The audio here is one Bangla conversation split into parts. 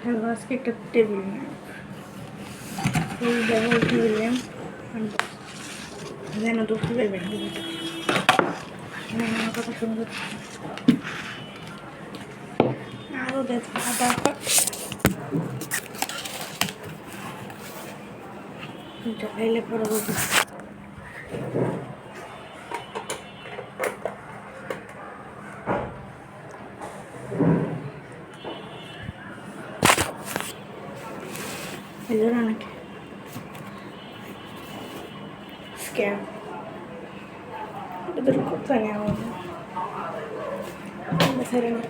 দেখাবো আজকে একটা টেবিল ল্যাম্প। ফুল ডাবল টেবিল ল্যাম্প যেন দেখতে পাইবেন। আমার কথা সুন্দর আরও দেখা খাইলে পরে বলতে এই জন্য নাকি স্ক্যাম ওদের কোথায় নেই আমার ছেড়ে না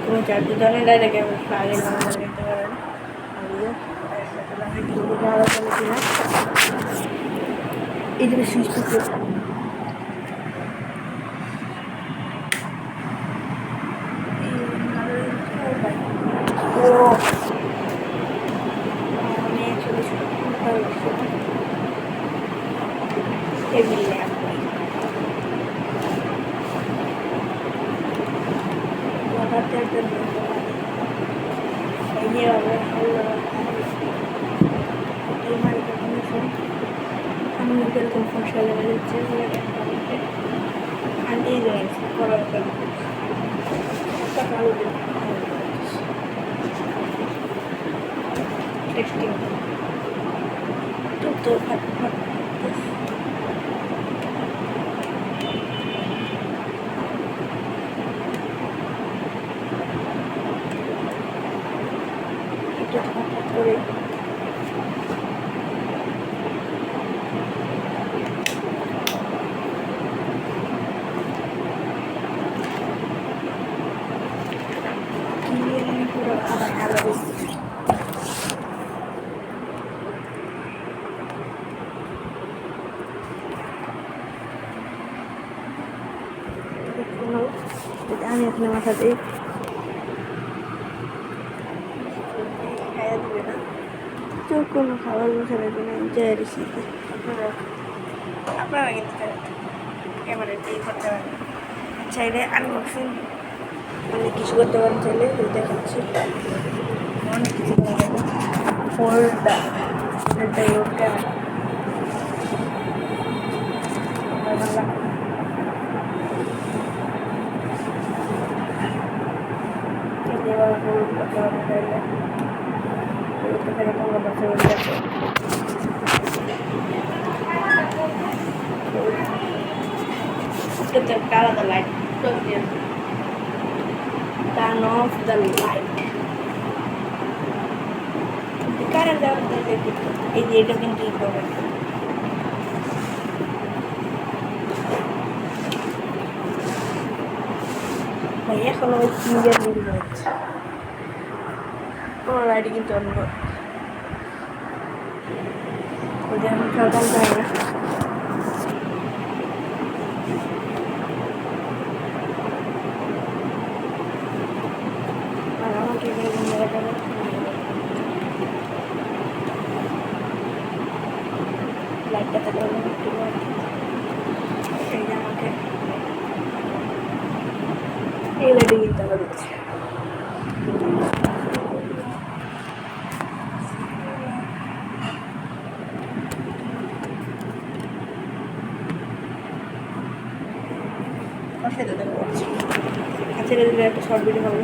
কোনো চারটি ধরনের ডাইরেক্ট আগে নামাজ দেখতে পারেন এই যে সুস্থ টেবিল ল্যাম্প আমি এরকম ফসল হচ্ছে আন্টি করার টেস্টিং তো ভাত করে পুরো আবার আলাদা আমি এখানে মাথা দিই খাইয়া দিবে না তো কোনো খাবার বসানোর জন্য আমি চেয়ে দিচ্ছি আপনারা কিন্তু ক্যামেরা দিয়ে করতে পারেন চাইলে আনবক্সিং অনেক কিছু করতে পারেন চাইলে দেখাচ্ছি অনেক কিছু ফোল্ডার ক্যামেরা আলাদা light turn off the light current দেওয়ার এই যে এটা কিন্তু ইম্পর্টেন্ট ভাই এখন ওই ফিঙ্গার মিল হচ্ছে আমার লাইটে কিন্তু অন্য ওই যে আমি খেলতাম চাই না আর আমাকে লাইটটা থাকলে একটু এই যে আমাকে এই লাইটে কিনতে হবে দিচ্ছে ছেড়ে দিলে একটা শর্ট ভিডিও হবে